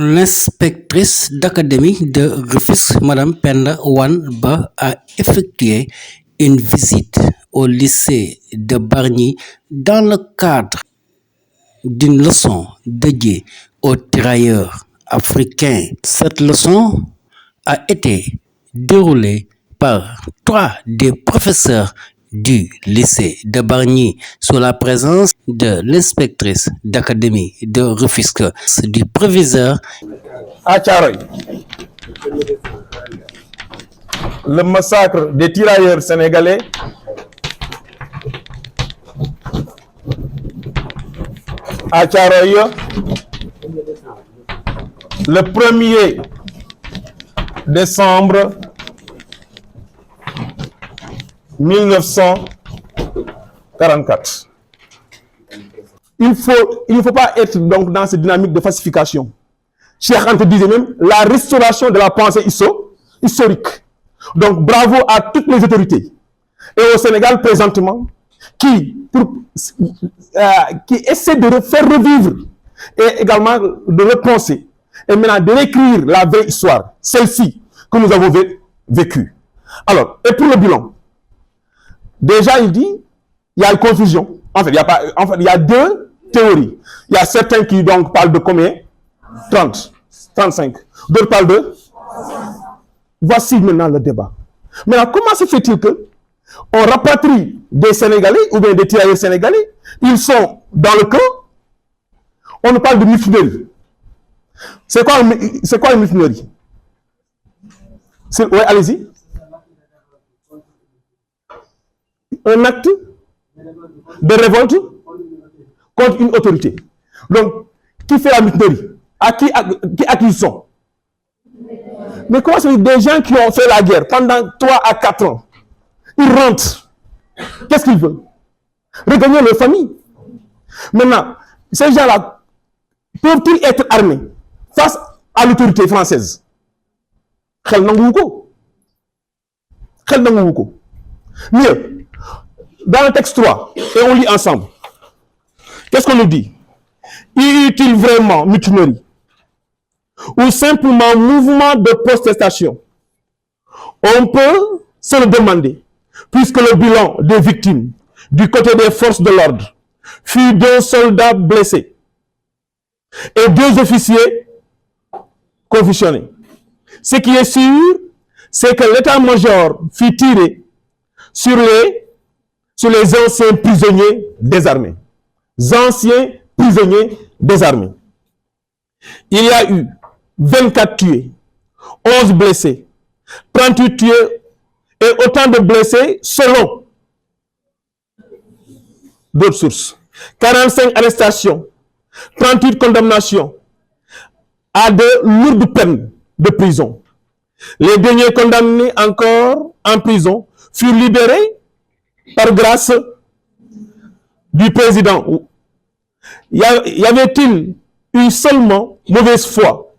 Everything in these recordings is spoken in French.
L'inspectrice d'académie de Rufisque, Madame Penda Wan Ba, a effectué une visite au lycée de Bargny dans le cadre d'une leçon dédiée aux tirailleurs africains. Cette leçon a été déroulée par 3 des professeurs du lycée de Bargny sous la présence de l'inspectrice d'académie de Rufisque, du proviseur. À Thiaroye, le massacre des tirailleurs sénégalais à Thiaroye, le 1er décembre 1944. Il ne faut pas être donc dans cette dynamique de pacification. Cheikh Anta disait même la restauration de la pensée historique. Donc bravo à toutes les autorités et au Sénégal présentement qui essaient de faire revivre et également de repenser et maintenant de réécrire la vraie histoire, celle-ci que nous avons vécue. Alors, et pour le bilan, déjà il dit il y a une confusion. En fait, il y a 2 théories. Il y a certains qui donc parlent de combien? 30, 35. D'autres parlent de... Voici maintenant le débat. Maintenant, comment se fait-il que on rapatrie des Sénégalais ou bien des tirailleurs sénégalais? Ils sont dans le camp. On nous parle de mutinerie. C'est quoi une mutinerie? Oui, allez-y. Un acte de révolte contre une autorité. Donc, qui fait la mutinerie? À qui ils sont? Mais comment c'est des gens qui ont fait la guerre pendant 3 à 4 ans? Ils rentrent. Qu'est-ce qu'ils veulent? Regagner leur famille. Maintenant, ces gens-là peuvent-ils être armés face à l'autorité française? Mieux, dans le texte 3, et on lit ensemble, qu'est-ce qu'on nous dit? Y eut-il vraiment mutinerie ou simplement mouvement de protestation? On peut se le demander, puisque le bilan des victimes du côté des forces de l'ordre fut 2 soldats blessés et 2 officiers confessionnés. Ce qui est sûr, c'est que l'état-major fut tiré sur les anciens prisonniers désarmés. Anciens prisonniers désarmés. Il y a eu 24 tués, 11 blessés, 38 tués et autant de blessés selon d'autres sources. 45 arrestations, 38 condamnations à de lourdes peines de prison. Les derniers condamnés encore en prison furent libérés par grâce du président. Y avait-il eu seulement mauvaise foi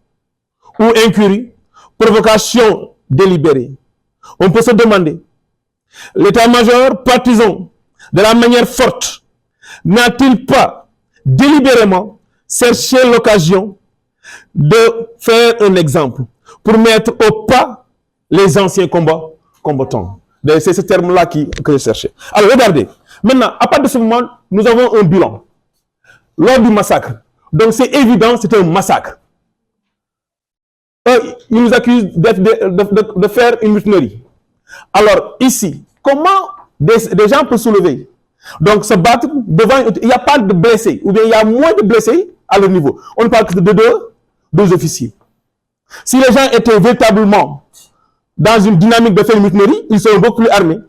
ou incurie, provocation délibérée? On peut se demander, l'état-major partisan, de la manière forte, n'a-t-il pas délibérément cherché l'occasion de faire un exemple pour mettre au pas les anciens combattants? C'est ce terme-là que je cherchais. Alors regardez, maintenant, à partir de ce moment, nous avons un bilan. Lors du massacre, donc c'est évident, c'est un massacre. Ils nous accusent de faire une mutinerie. Alors ici, comment des gens peuvent soulever, donc se battre devant, il n'y a pas de blessés, ou bien il y a moins de blessés à leur niveau. On ne parle que de 2 officiers. Si les gens étaient véritablement dans une dynamique de faire une mutinerie, ils seraient beaucoup plus armés,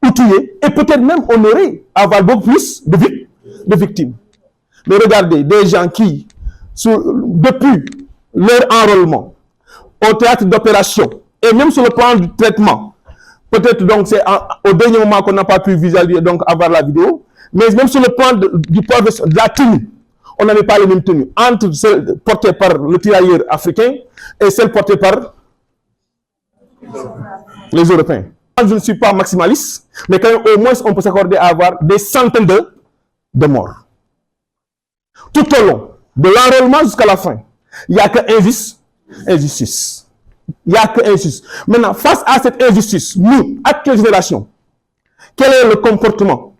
outillés, et peut-être même on aurait avoir beaucoup plus de victimes. Mais regardez, des gens qui, depuis leur enrôlement au théâtre d'opération, et même sur le plan du traitement, peut-être donc c'est au dernier moment qu'on n'a pas pu visualiser, donc avoir la vidéo, mais même sur le plan du port de la tenue, on n'avait pas les mêmes tenues entre celle portée par le tirailleur africain et celle portée par les Européens. Je ne suis pas maximaliste, mais quand même, au moins on peut s'accorder à avoir des centaines de morts. Tout au long, de l'enrôlement jusqu'à la fin. Il n'y a que injustice. Il n'y a que injustice. Maintenant, face à cette injustice, nous, actuelle génération, quel est le comportement?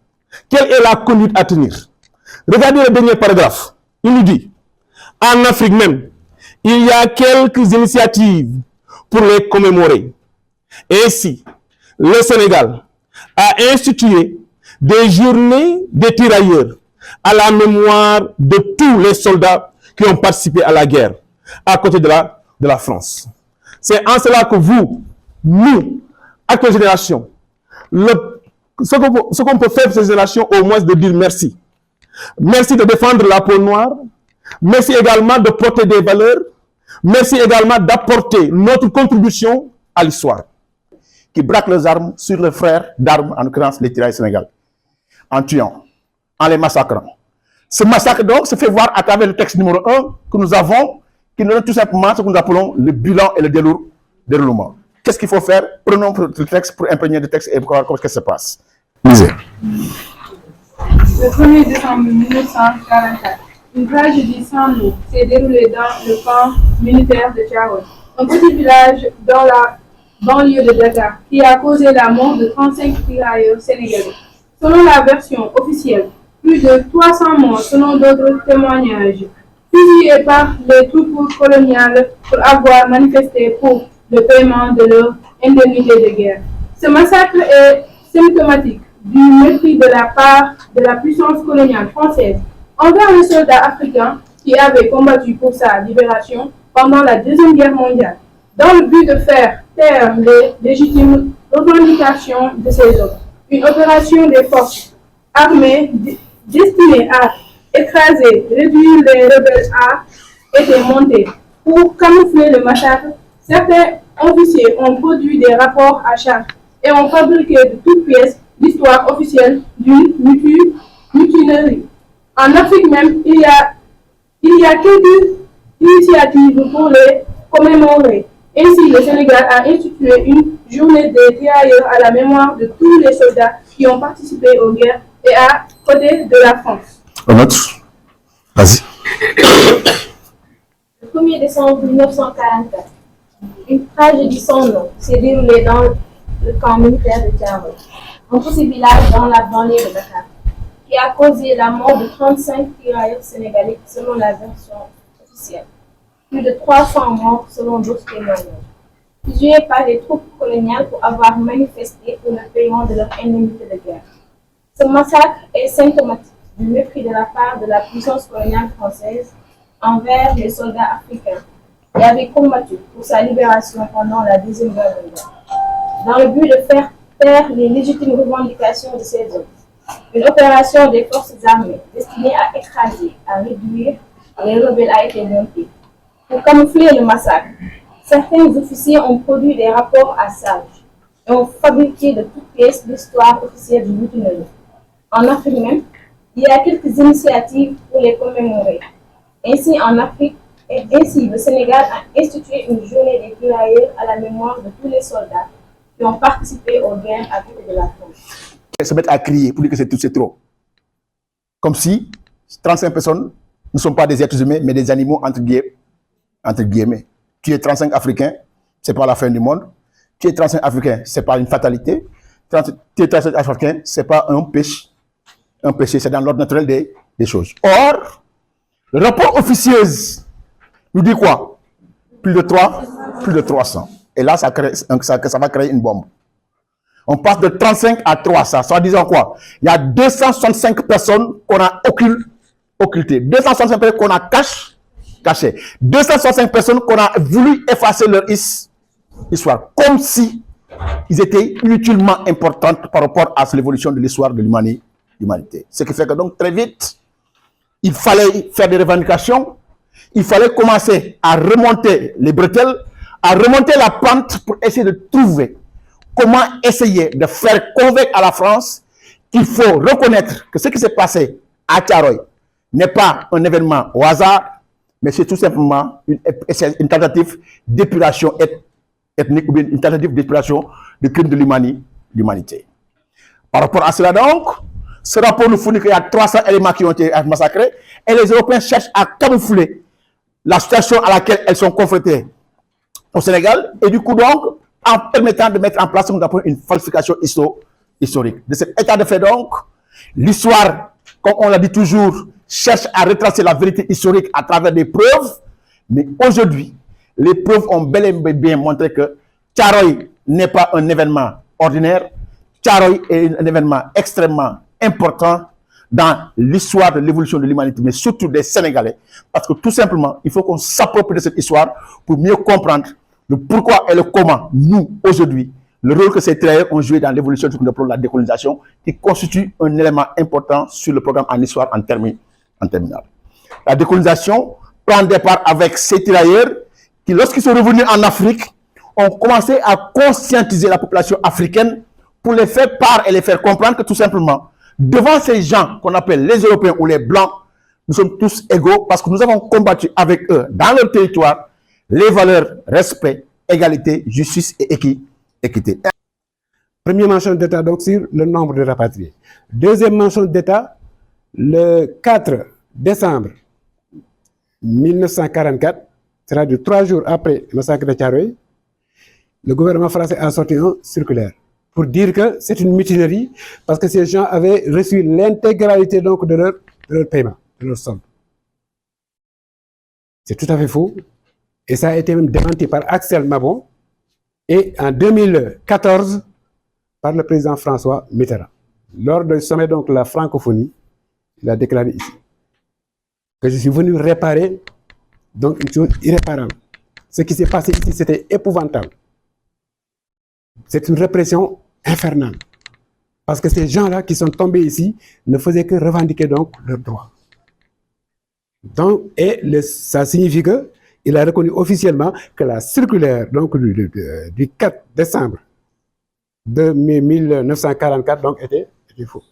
Quelle est la conduite à tenir? Regardez le dernier paragraphe. Il nous dit, en Afrique même, il y a quelques initiatives pour les commémorer. Ainsi, le Sénégal a institué des journées des tirailleurs à la mémoire de tous les soldats qui ont participé à la guerre à côté de la France. C'est en cela que vous, nous, actuelle génération, ce qu'on peut faire pour cette génération, au moins de dire merci. Merci de défendre la peau noire. Merci également de porter des valeurs. Merci également d'apporter notre contribution à l'histoire. Qui braquent leurs armes sur leurs frères d'armes, en l'occurrence les tirailleurs sénégalais, en tuant, en les massacrant. Ce massacre donc se fait voir à travers le texte numéro 1 que nous avons, qui nous donne tout simplement ce que nous appelons le bilan et le déroulement. Qu'est-ce qu'il faut faire? Prenons le texte pour imprégner le texte et voir comment ça se passe. Lisez. Le 1er décembre 1944, une tragédie sans nom s'est déroulée dans le camp militaire de Thiaroye, un petit village dans la banlieue de Dakar, qui a causé la mort de 35 tirailleurs sénégalais. Selon la version officielle, plus de 300 morts selon d'autres témoignages, fusillés par les troupes coloniales pour avoir manifesté pour le paiement de leur indemnité de guerre. Ce massacre est symptomatique du mépris de la part de la puissance coloniale française envers les soldats africains qui avaient combattu pour sa libération pendant la Deuxième Guerre mondiale, dans le but de faire taire les légitimes revendications de ces hommes. Une opération des forces armées destinée à écraser, réduire les rebelles a été montée. Pour camoufler le massacre, certains officiers ont produit des rapports à charge et ont fabriqué de toutes pièces l'histoire officielle d'une mutinerie. En Afrique même, il y a quelques initiatives pour les commémorer. Ainsi, le Sénégal a institué une journée des tirailleurs à la mémoire de tous les soldats qui ont participé aux guerres et à côté de la France. On note. Vas-y. Le 1er décembre 1944, une tragédie sans nom s'est déroulée dans le camp militaire de Thiaroye, un petit village dans la banlieue de Dakar, qui a causé la mort de 35 tirailleurs sénégalais selon la version officielle. Plus de 300 morts selon d'autres témoignages, fusillés par les troupes coloniales pour avoir manifesté pour le paiement de leur indemnité de guerre. Ce massacre est symptomatique du mépris de la part de la puissance coloniale française envers les soldats africains qui avaient combattu pour sa libération pendant la Deuxième Guerre mondiale, dans le but de faire taire les légitimes revendications de ces hommes. Une opération des forces armées destinée à écraser, à réduire les rebelles a été montée. Pour camoufler le massacre, certains officiers ont produit des rapports à charge et ont fabriqué de toutes pièces l'histoire officielle du mutinerie. En Afrique même, il y a quelques initiatives pour les commémorer. Ainsi, le Sénégal a institué une journée des tirailleurs à la mémoire de tous les soldats qui ont participé aux guerres à côté de la France. Se mettre à crier pour dire que c'est trop. Comme si 35 personnes ne sont pas des êtres humains, mais des animaux entre guillemets. Tuer 35 Africains, c'est pas la fin du monde. Tuer 35 Africains, c'est pas une fatalité. Tuer 35 Africains, c'est pas un péché. Un péché, c'est dans l'ordre naturel des choses. Or, le rapport officieuse nous dit quoi? Plus de 300. Et là, ça va créer une bombe. On passe de 35 à 300. Ça disant quoi? Il y a 265 personnes qu'on a occultées. 265 personnes qu'on a cachées. 265 personnes qu'on a voulu effacer leur histoire. Comme si ils étaient inutilement importantes par rapport à l'évolution de l'histoire de l'humanité. Ce qui fait que donc très vite, il fallait faire des revendications. Il fallait commencer à remonter les bretelles, à remonter la pente pour essayer de trouver comment essayer de faire convaincre à la France qu'il faut reconnaître que ce qui s'est passé à Thiaroye n'est pas un événement au hasard, mais c'est tout simplement une tentative d'épuration ethnique ou bien une tentative d'épuration de crimes de l'humanité. Par rapport à cela donc, ce rapport nous fournit qu'il y a 300 éléments qui ont été massacrés et les Européens cherchent à camoufler la situation à laquelle elles sont confrontées au Sénégal, et du coup donc, en permettant de mettre en place ce qu'on appelle une falsification historique. De cet état de fait donc, l'histoire, comme on l'a dit toujours, cherche à retracer la vérité historique à travers des preuves, mais aujourd'hui, les preuves ont bel et bien montré que Thiaroye n'est pas un événement ordinaire. Thiaroye est un événement extrêmement important dans l'histoire de l'évolution de l'humanité, mais surtout des Sénégalais. Parce que tout simplement, il faut qu'on s'approprie de cette histoire pour mieux comprendre le pourquoi et le comment, nous, aujourd'hui, le rôle que ces tirailleurs ont joué dans l'évolution de la décolonisation, qui constitue un élément important sur le programme en histoire en terminale. La décolonisation prend départ avec ces tirailleurs qui, lorsqu'ils sont revenus en Afrique, ont commencé à conscientiser la population africaine pour les faire part et les faire comprendre que tout simplement, devant ces gens qu'on appelle les Européens ou les Blancs, nous sommes tous égaux parce que nous avons combattu avec eux dans leur territoire les valeurs respect, égalité, justice et équité. Première mention d'État donc sur le nombre de rapatriés. Deuxième mention d'État, le 4 décembre 1944, c'est-à-dire 3 jours après le massacre de Thiaroye, le gouvernement français a sorti un circulaire pour dire que c'est une mutinerie parce que ces gens avaient reçu l'intégralité donc de leur paiement, de leur somme. C'est tout à fait faux. Et ça a été même démenti par Axel Mabon et en 2014 par le président François Mitterrand. Lors du sommet donc de la francophonie, il a déclaré ici que je suis venu réparer donc une chose irréparable. Ce qui s'est passé ici, c'était épouvantable. C'est une répression infernale. Parce que ces gens-là qui sont tombés ici ne faisaient que revendiquer donc leurs droits. Donc, ça signifie qu'il a reconnu officiellement que la circulaire donc, du 4 décembre de 1944 donc, était faux.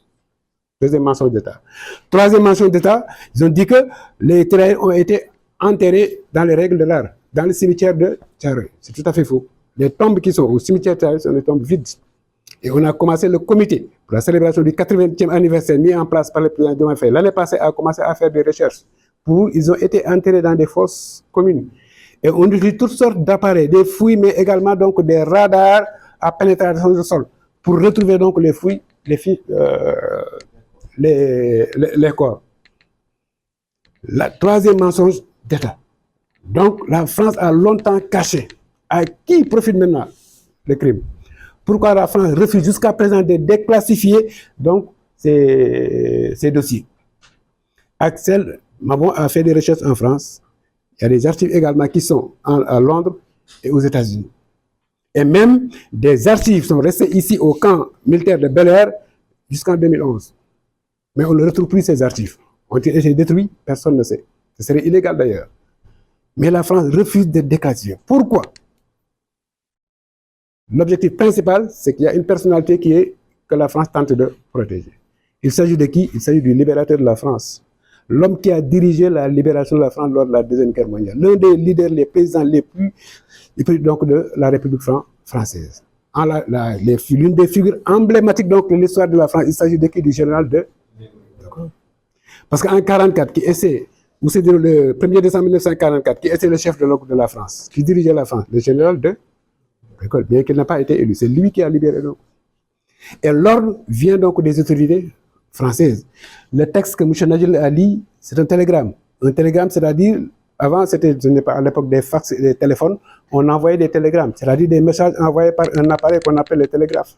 Deuxième mensonge d'État. Troisième mensonge d'État, ils ont dit que les tirailleurs ont été enterrés dans les règles de l'art, dans le cimetière de Thiaroye. C'est tout à fait faux. Les tombes qui sont au cimetière de Thiaroye sont des tombes vides. Et on a commencé le comité pour la célébration du 80e anniversaire mis en place par le président Diomaye Faye. L'année passée, a commencé à faire des recherches. Ils ont été enterrés dans des fosses communes. Et on utilise toutes sortes d'appareils, des fouilles, mais également donc des radars à pénétration du sol pour retrouver donc les fouilles, les corps. La troisième mensonge d'État. Donc la France a longtemps caché. À qui profite maintenant le crime? Pourquoi la France refuse jusqu'à présent de déclassifier donc ces dossiers? Axel Mabon a fait des recherches en France. Il y a des archives également qui sont à Londres et aux États-Unis. Et même des archives sont restées ici au camp militaire de Bel-Air jusqu'en 2011. Mais on ne retrouve plus ces archives. Ont-ils été détruits? Personne ne sait. Ce serait illégal d'ailleurs. Mais la France refuse de déclassifier. Pourquoi? L'objectif principal, c'est qu'il y a une personnalité que la France tente de protéger. Il s'agit de qui? Il s'agit du libérateur de la France. L'homme qui a dirigé la libération de la France lors de la Deuxième Guerre mondiale. L'un des leaders, les présidents les plus donc, de la République française. L'une des figures emblématiques donc, de l'histoire de la France, il s'agit de qui? Du général de... Parce qu'en 1944, ou c'est le 1er décembre 1944, qui était le chef de la France, qui dirigeait la France, le général de... Bien qu'il n'a pas été élu, c'est lui qui a libéré donc. Et l'ordre vient donc des autorités françaises. Le texte que M. Nadjil a lu, c'est un télégramme. Un télégramme, c'est-à-dire, avant, ce n'est pas à l'époque des fax et des téléphones, on envoyait des télégrammes, c'est-à-dire des messages envoyés par un appareil qu'on appelle le télégraphe.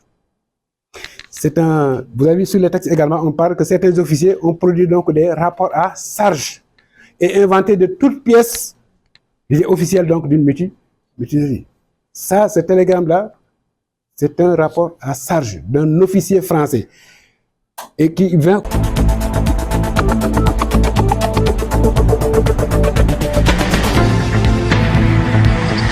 Vous avez vu sur le texte également, on parle que certains officiers ont produit donc des rapports à charge et inventé de toutes pièces officielles donc d'une mutinerie. Ça, ce télégramme-là, c'est un rapport à charge d'un officier français et qui vient...